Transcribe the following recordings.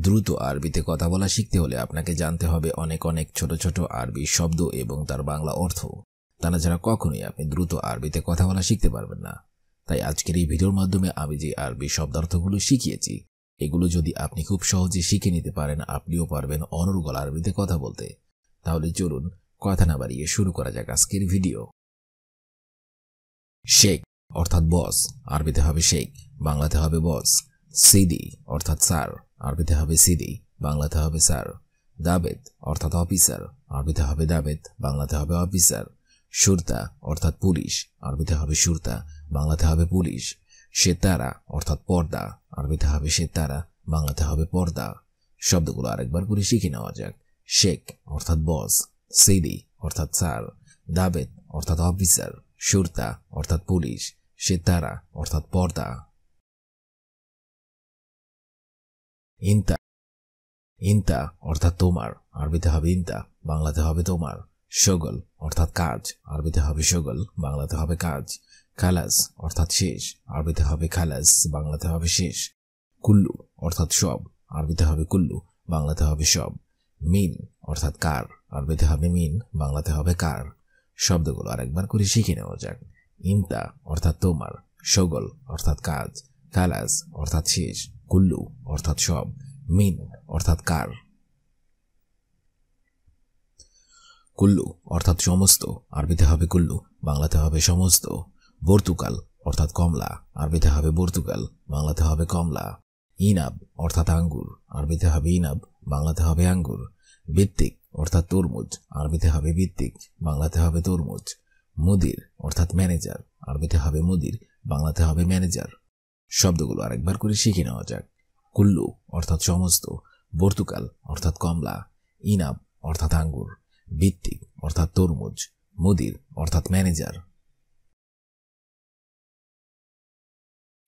দ্রুত আরবিতে কথা বলা শিখতে হলে আপনাকে জানতে হবে অনেক অনেক ছোট ছোট আরবি শব্দ এবং তার বাংলা অর্থ। তা না ছাড়া কখনোই আপনি দ্রুত আরবিতে কথা বলা শিখতে পারবেন না। তাই আজকের এই ভিডিওর মাধ্যমে আমি যে আরবি শব্দার্থগুলো শিখিয়েছি, এগুলো যদি আপনি খুব সহজে শিখে নিতে পারেন, আপনিও পারবেন অনর্গল আরবিতে কথা বলতে। তাহলে চলুন কথা না বাড়িয়ে শুরু করা যাক আজকের ভিডিও। শেখ অর্থাৎ বস, আরবিতে হবে শেখ, বাংলাতে হবে বস। সিদি অর্থাৎ স্যার, আরবিতে হবে সিদি, বাংলাতে হবে স্যার। দাবেদ অর্থাৎ অফিসার, আরবিতে হবে দাবেদ, বাংলাতে হবে অফিসার। সুরতা অর্থাৎ পুলিশ, আরবিতে হবে সুরতা, বাংলাতে হবে পুলিশ। সেতারা অর্থাৎ পর্দা, আরবিতে হবে সেতারা, বাংলাতে হবে পর্দা। শব্দগুলো আরেকবার করে শিখে নেওয়া যাক। শেখ অর্থাৎ বস, সিদি অর্থাৎ স্যার, দাবেদ অর্থাৎ অফিসার, সুরতা অর্থাৎ পুলিশ, সেতারা অর্থাৎ পর্দা। ইন্তা, ইন্তা অর্থাৎ তোমার, আরবিতে হবে ইন্তা, বাংলাতে হবে তোমার। শগল অর্থাৎ কাজ, আরবিতে হবে শগল, বাংলাতে হবে কাজ। খালাস অর্থাৎ শেষ, আরবিতে হবে খালাস, বাংলাতে হবে শেষ। কুল্লু অর্থাৎ সব, আরবিতে হবে কুল্লু, বাংলাতে হবে সব। মিন অর্থাৎ কার, আরবিতে হবে মিন, বাংলাতে হবে কার। শব্দগুলো আরেকবার করে শিখে নেওয়া যাক। ইন্তা অর্থাৎ তোমার, শগল অর্থাৎ কাজ, খালাস অর্থাৎ শেষ, কুল্লু অর্থাৎ সব, মিন অর্থাৎ কার। কুল্লু অর্থাৎ সমস্ত, আরবিতে হবে কুল্লু, বাংলাতে হবে সমস্ত। পর্তুগাল অর্থাৎ কমলা, আরবিতে হবে পর্তুগাল, বাংলাতে হবে কমলা। ইনাব অর্থাৎ আঙ্গুর, আরবিতে হবে ইনাব, বাংলাতে হবে আঙ্গুর। ভিত্তিক অর্থাৎ তরমুজ, আরবিতে হবে ভিত্তিক, বাংলাতে হবে তরমুজ। মুদির অর্থাৎ ম্যানেজার, আরবিতে হবে মুদির, বাংলাতে হবে ম্যানেজার। শব্দগুলো আরেকবার করে শিখে নেওয়া যাক। কুল্লু অর্থাৎ সমস্ত, পর্তুগাল অর্থাৎ কমলা, ইনাব অর্থাৎ আঙ্গুর, ভিত্তিক অর্থাৎ তরমুজ, মুদির অর্থাৎ ম্যানেজার।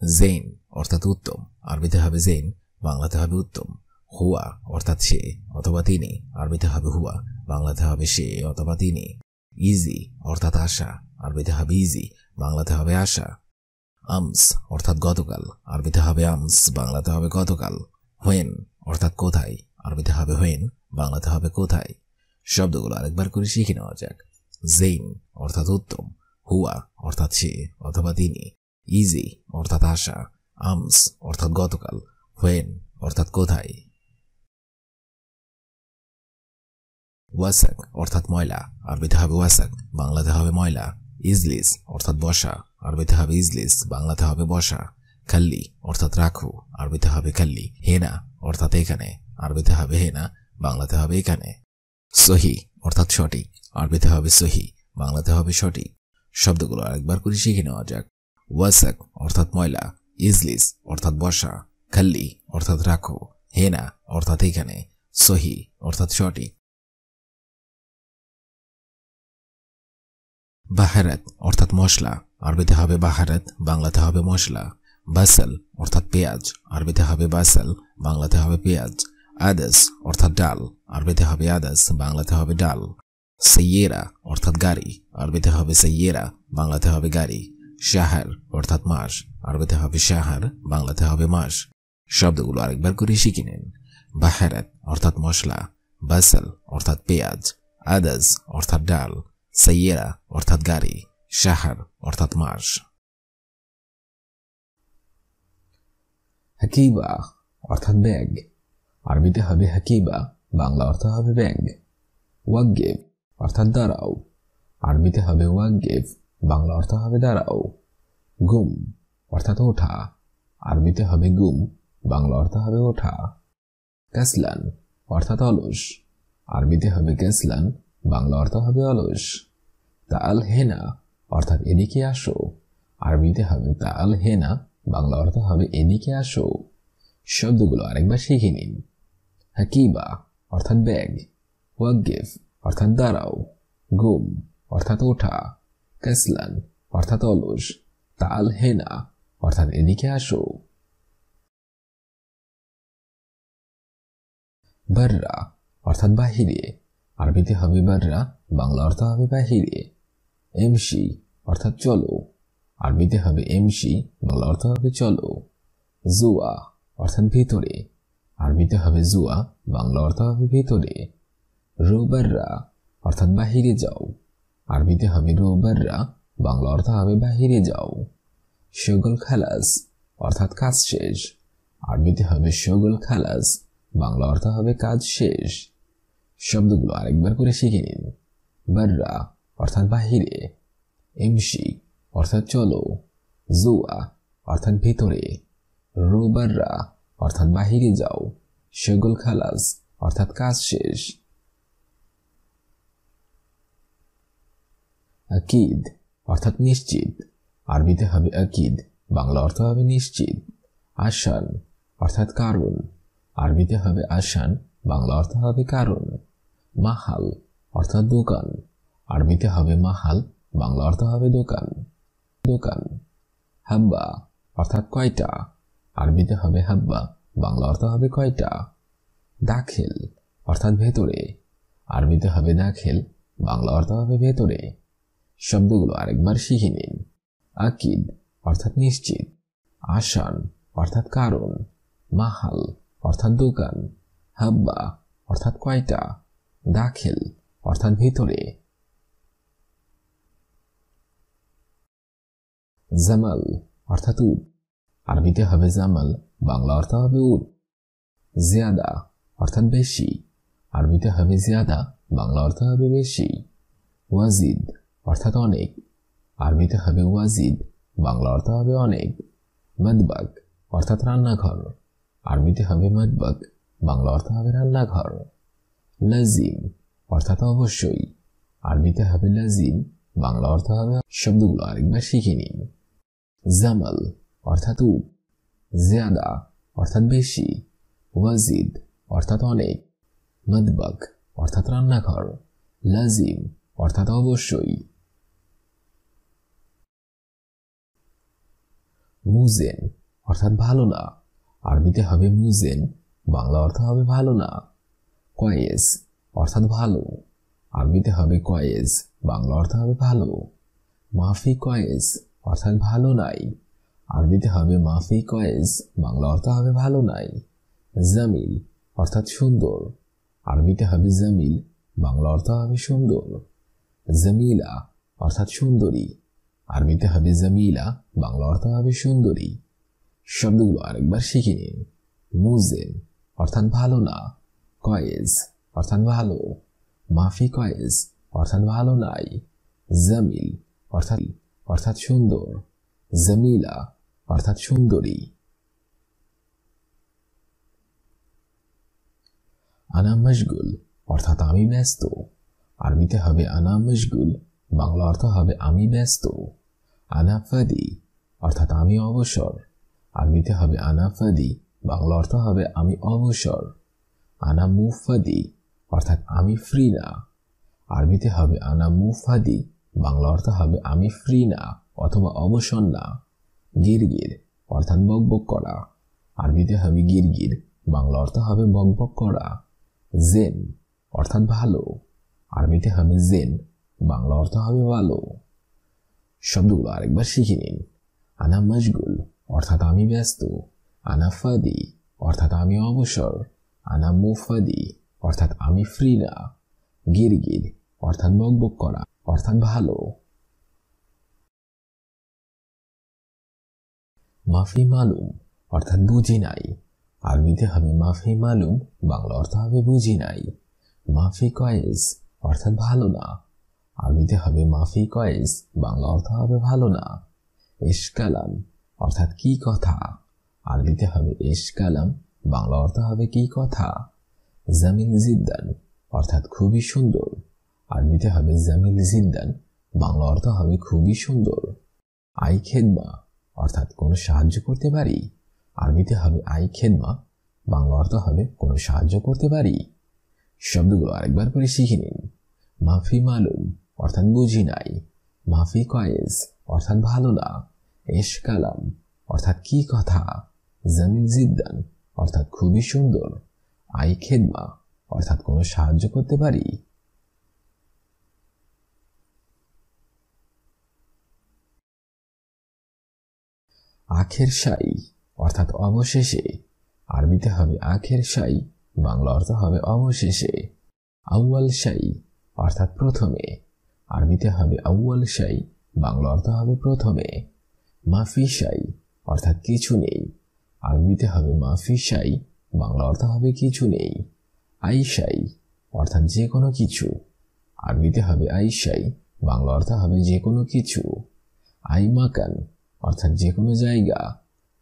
জেইন অর্থাৎ উত্তম, আরবিতে হবে জেইন, বাংলাতে হবে উত্তম। হুয়া অর্থাৎ সে অথবা তিনি, আরবিতে হবে হুয়া, বাংলাতে হবে সে অথবা তিনি। ইজি অর্থাৎ আশা, আরবিতে হবে ইজি, বাংলাতে হবে আশা। আমস অর্থাৎ গতকাল, আরবিতে হবে আমস, বাংলাতে হবে গতকাল। হোয়েন অর্থাৎ কোথায়, আরবিতে হবে হোয়েন, বাংলাতে হবে কোথায়। শব্দগুলো আরেকবার করে শিখে নেওয়া যাক। জেইন অর্থাৎ উত্তম, হুয়া অর্থাৎ সে অথবা তিনি, ইজি অর্থাৎ আশা, আমস অর্থাৎ গতকাল, হোয়েন অর্থাৎ কোথায়। ওয়াসাক অর্থাৎ ময়লা, আরবিতে হবে ওয়াসাক, বাংলাতে হবে ময়লা। ইজলিস অর্থাৎ বসা, আরবিতে হবে ইজলিস, বাংলাতে হবে বসা। খাল্লি অর্থাৎ রাখো, আরবিতে হবে খাল্লি। হেনা অর্থাৎ এখানে, আরবিতে হবে হেনা, বাংলাতে হবে এখানে। সহি অর্থাৎ সঠিক, আরবিতে হবে সহি, বাংলাতে হবে সঠিক। শব্দগুলো আরেকবার করে শিখে নেওয়া যাক। ওয়াসাক অর্থাৎ ময়লা, ইজলিস অর্থাৎ বসা, খাল্লি অর্থাৎ রাখো, হেনা অর্থাৎ এখানে, সহি অর্থাৎ সঠিক। বাহারাত অর্থাৎ মশলা, আরবিতে হবে বাহারাত, বাংলাতে হবে মশলা। বাসাল অর্থাৎ পেঁয়াজ, আরবিতে হবে বাসাল, বাংলাতে হবে পেঁয়াজ। আদাস অর্থাৎ ডাল, আরবিতে হবে আদাস, বাংলাতে হবে ডাল। সৈয়েরা অর্থাৎ গাড়ি, আরবিতে হবে সৈয়েরা, বাংলাতে হবে গাড়ি। শাহার অর্থাৎ মাস, আরবিতে হবে শাহার, বাংলাতে হবে মাস। শব্দগুলো আরেকবার করে শিখে নিন। বাহারাত অর্থাৎ মশলা, বাসাল অর্থাৎ পেঁয়াজ, আদাস অর্থাৎ ডাল, সৈয়েরা অর্থাৎ গাড়ি, শাহার অর্থাৎ মাস। হাকিবা অর্থাৎ ব্যাগ, আরবিতে হবে হাকিবা, বাংলা অর্থ হবে ব্যাগ। ওয়াগিব অর্থাৎ দাঁড়াও, আরবিতে হবে ওয়াগিব, বাংলা অর্থ হবে দাঁড়াও। গুম অর্থাৎ ওঠা, আরবিতে হবে গুম, বাংলা অর্থ হবে ওঠা। কাসলান অর্থাৎ অলস, আরবিতে হবে কাসলান, বাংলা অর্থ হবে অলস। তাল হেনা অর্থাৎ এদিকে আসো, আরবিতে হবে তাল হেনা, বাংলা অর্থ হবে এদিকে আসো। শব্দগুলো আরেকবার শিখে নিন। হাকিবা অর্থাৎ ব্যাগ, ওয়াগিফ অর্থাৎ দাঁড়াও, গুম অর্থাৎ ওঠা, কাসলান অর্থাৎ অলস, তাল হেনা অর্থাৎ এদিকে আসো। বাররা অর্থাৎ বাহিরে, আরবিতে হবে বাররা, বাংলা অর্থ হবে বাহিরে। এমসি অর্থাৎ চলো, আরবিতে হবে এমসি, বাংলা অর্থ হবে চলো। জুয়া অর্থাৎ ভিতরে, আরবিতে হবে জুয়া, বাংলা অর্থ হবে ভেতরে। রোবাররা অর্থাৎ বাহিরে যাও, আরবিতে হবে রোবাররা, বাংলা অর্থ হবে বাহিরে যাও। শগল খালাস অর্থাৎ কাজ শেষ, আরবিতে হবে শগল খালাস, বাংলা অর্থ হবে কাজ শেষ। শব্দগুলো আরেকবার করে শিখে নিন। বাররা অর্থাৎ বাহিরে, এমসি অর্থাৎ চলো, জুয়া অর্থাৎ ভেতরে, রোবাররা অর্থাৎ বাহিরে যাও, শগল খালাস অর্থাৎ কাজ শেষ। আকিদ অর্থাৎ নিশ্চিত, আরবিতে হবে আকিদ, বাংলা অর্থ হবে নিশ্চিত। আসান অর্থাৎ কারণ, আরবিতে হবে আসান, বাংলা অর্থ হবে কারণ। মাহাল অর্থাৎ দোকান, আরবিতে হবে মাহাল, বাংলা অর্থ হবে দোকান। দোকান। হাব্বা অর্থাৎ কয়টা, আরবিতে হবে হাব্বা, বাংলা অর্থ হবে কয়টা। দাখিল অর্থাৎ ভেতরে, আরবিতে হবে দাখিল, বাংলা অর্থ হবে ভেতরে। শব্দগুলো আরেকবার শিখে নিন। আকিদ অর্থাৎ নিশ্চিত, আসান অর্থাৎ কারণ, মাহাল অর্থাৎ দোকান, হাব্বা অর্থাৎ কয়টা, দাখিল অর্থাৎ ভিতরে। জামাল অর্থাৎ উট, আরবিতে হবে জামাল, বাংলা অর্থ হবে উট। জিয়াদা অর্থাৎ বেশি, আরবিতে হবে জিয়াদা, বাংলা অর্থ হবে বেশি। ওয়াজিদ অর্থাৎ অনেক, আরবিতে হবে ওয়াজিদ, বাংলা অর্থ হবে অনেক। মদবাক অর্থাৎ রান্নাঘর, আরবিতে হবে মদবাক, বাংলা অর্থ হবে রান্নাঘর। লাজিম অর্থাৎ অবশ্যই, আরবিতে হবে লাজিম, বাংলা অর্থ হবে। শব্দগুলো আরেকবার শিখে নিন। জামাল অর্থাৎ উট, জিয়াদা অর্থাৎ বেশি, ওয়াজিদ অর্থাৎ অনেক, মদবাক অর্থাৎ রান্নাঘর, লাজিম অর্থাৎ অবশ্যই। মুজেন অর্থাৎ ভালো না, আরবিতে হবে মুজেন, বাংলা অর্থ হবে ভালো না। কয়েস অর্থাৎ ভালো, আরবিতে হবে কয়েস, বাংলা অর্থ হবে ভালো। মাফি কয়েস অর্থাৎ ভালো নাই, আরবিতে হবে মাফি কয়েস, বাংলা অর্থ হবে ভালো নাই। জামিল অর্থাৎ সুন্দর, আরবিতে হবে জামিল, বাংলা অর্থ হবে সুন্দর। জামিলা অর্থাৎ সুন্দরী, আরবিতে হবে জামিলা, বাংলা অর্থ হবে সুন্দরী। শব্দগুলো আরেকবার শিখে নিন। মুজেন অর্থাৎ ভালো না, কয়েস অর্থাৎ ভালো, মাফি কয়েস অর্থাৎ ভালো নাই, জামিল অর্থাৎ সুন্দর, জামিলা অর্থাৎ সুন্দরী। আনা মশগুল অর্থাৎ আমি ব্যস্ত, আরবিতে হবে আনা মশগুল, বাংলা অর্থ হবে আমি ব্যস্ত। আনা ফাদি অর্থাৎ আমি অবসর, আরবিতে হবে আনা ফাদি, বাংলা অর্থ হবে আমি অবসর। আনা মুফাদি অর্থাৎ আমি ফ্রি না, আরবিতে হবে আনা মুফাদি, বাংলা অর্থ হবে আমি ফ্রি না অথবা অবসর না। গিরগির অর্থাৎ বকবক করা, আরবিতে হবে গিরগির, বাংলা অর্থ হবে বকবক করা। জেন অর্থাৎ ভালো, আরবিতে হবে জেন, বাংলা অর্থ হবে ভালো। শব্দগুলো আরেকবার শিখে নিন। আনা মশগুল অর্থাৎ আমি ব্যস্ত, আনা ফাদি অর্থাৎ আমি অবসর, আনা মুফাদি অর্থাৎ আমি ফ্রি না, গিরগির অর্থাৎ বকবক করা অর্থাৎ ভালো। মাফি মালুম অর্থাৎ বুঝি নাই, আরবিতে হবে মাফি মালুম, বাংলা অর্থ হবে বুঝি নাই। মাফি কয়েস অর্থাৎ ভালো না, আরবিতে হবে মাফি কয়েস, বাংলা অর্থ হবে ভালো না। এশকালাম অর্থাৎ কি কথা, আরবিতে হবে এশকালাম, বাংলা অর্থ হবে কি কথা। জামিল জিদ্দান অর্থাৎ খুবই সুন্দর, আরবিতে হবে জামিল জিদ্দান, বাংলা অর্থ হবে খুবই সুন্দর। আই খেদমা অর্থাৎ কোনো সাহায্য করতে পারি, আরবিতে হবে আই খেদমা, বাংলা অর্থ হবে কোনো সাহায্য করতে পারি। শব্দগুলো আরেকবার করে শিখে নিন। মাফি মালুম অর্থাৎ বুঝি নাই, মাফি কয়েস অর্থাৎ ভালো না, এশকালাম অর্থাৎ কি কথা, জামিল জিদ্দান অর্থাৎ খুবই সুন্দর, আই খেদমা অর্থাৎ কোনো সাহায্য করতে পারি। আখের সাই অর্থাৎ অবশেষে, আরবিতে হবে আখের শাই, বাংলা অর্থ হবে অবশেষে। আউয়াল শাই অর্থাৎ প্রথমে, আরবিতে হবে আউয়াল শাই, বাংলা অর্থ হবে প্রথমে। মাফি শাই অর্থাৎ কিছু নেই, আরবিতে হবে মাফি শাই, বাংলা অর্থ হবে কিছু নেই। আইশাই অর্থাৎ যে কোনো কিছু, আরবিতে হবে আইশাই, বাংলা অর্থ হবে যে কোনো কিছু। আইমাকান অর্থাৎ যে কোনো জায়গা,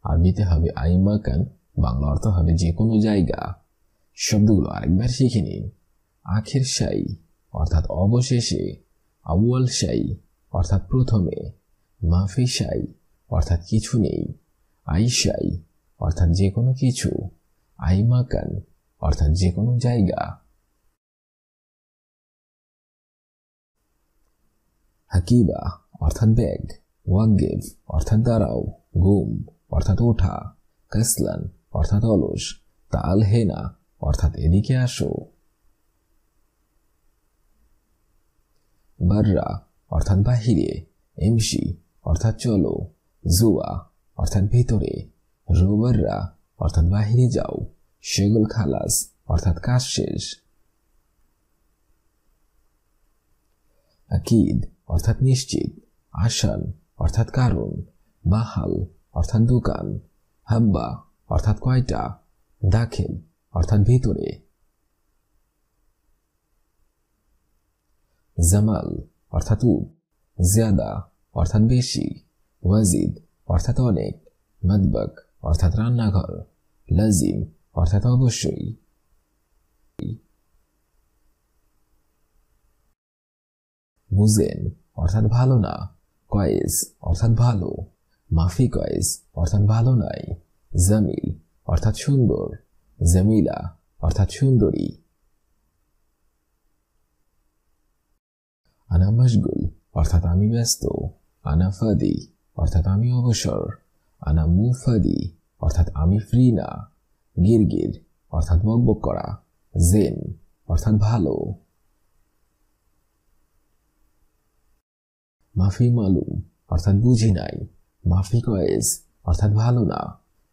আরবিতে হবে আইমাকান, বাংলা অর্থ হবে যে কোনো জায়গা। শব্দগুলো আরেকবার শিখে নিন। আখের শাই অর্থাৎ অবশেষে, আউয়াল শাই অর্থাৎ প্রথমে, মাফি শাই অর্থাৎ কিছু নেই, আইশাই অর্থাৎ যে কোনো কিছু, আইমাকান অর্থাৎ যে কোনো জায়গা। হাকিবা অর্থাৎ ব্যাগ, ওয়াগিব অর্থাৎ দাঁড়াও, গুম অর্থাৎ ওঠা, কাসলান অর্থাৎ অলস, তাল হেনা অর্থাৎ এদিকে আসো। বাররা অর্থাৎ বাহিরে, এমসি অর্থাৎ চলো, জুয়া অর্থাৎ ভিতরে, রোবাররা অর্থাৎ বাহিরে যাও, শেগুল খালাস অর্থাৎ কাজ শেষ। আকিদ অর্থাৎ নিশ্চিত, আসান অর্থাৎ কারণ, বাহাল অর্থাৎ দোকান, হাব্বা অর্থাৎ কয়টা, দাখিল অর্থাৎ ভিতরে। জামাল অর্থাৎ উট, জিয়াদা অর্থাৎ বেশি, ওয়াজিদ অর্থাৎ অনেক, মদবক অর্থাৎ রান্নাঘর, লাজিম অর্থাৎ অবশ্যই। মুজেন অর্থাৎ ভালো না, কয়েস অর্থাৎ ভালো, মাফি কয়েস অর্থাৎ ভালো নাই, জামিল অর্থাৎ সুন্দর, জামিলা অর্থাৎ সুন্দরী। আনা মশগুল অর্থাৎ আমি ব্যস্ত, আনা ফাদি অর্থাৎ আমি অবসর, আনা মুফাদি অর্থাৎ আমি ফ্রি না, গিরগির অর্থাৎ বকবক করা, জেন অর্থাৎ ভালো। মাফি মালুম অর্থাৎ বুঝি নাই, মাফি কয়েস অর্থাৎ ভালো না,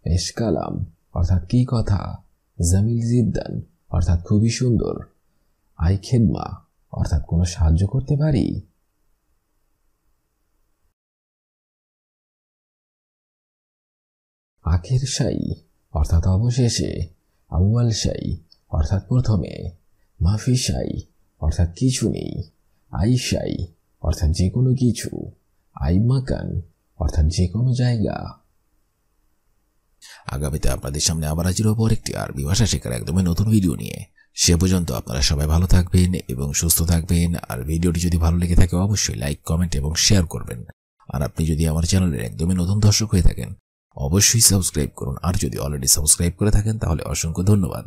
এশকালাম অর্থাৎ কি কথা, জামিল জিদ্দান অর্থাৎ খুবই সুন্দর, আই খেদমা অর্থাৎ কোনো সাহায্য করতে পারি। আখের শাই অর্থাৎ অবশেষে, আউয়াল শাই অর্থাৎ প্রথমে, মাফি শাই অর্থাৎ কিছু নেই, আই শাই অর্থাৎ যে কোনো কিছু, আই মাকান অর্থাৎ যে কোনো জায়গা। আগামীতে আপনাদের সামনে আবার হাজির হব একটি আরবি ভাষা শেখার একদমই নতুন ভিডিও নিয়ে। সে পর্যন্ত আপনারা সবাই ভালো থাকবেন এবং সুস্থ থাকবেন। আর ভিডিওটি যদি ভালো লেগে থাকে অবশ্যই লাইক, কমেন্ট এবং শেয়ার করবেন। আর আপনি যদি আমার চ্যানেলের একদমই নতুন দর্শক হয়ে থাকেন অবশ্যই সাবস্ক্রাইব করুন। আর যদি অলরেডি সাবস্ক্রাইব করে থাকেন তাহলে অসংখ্য ধন্যবাদ।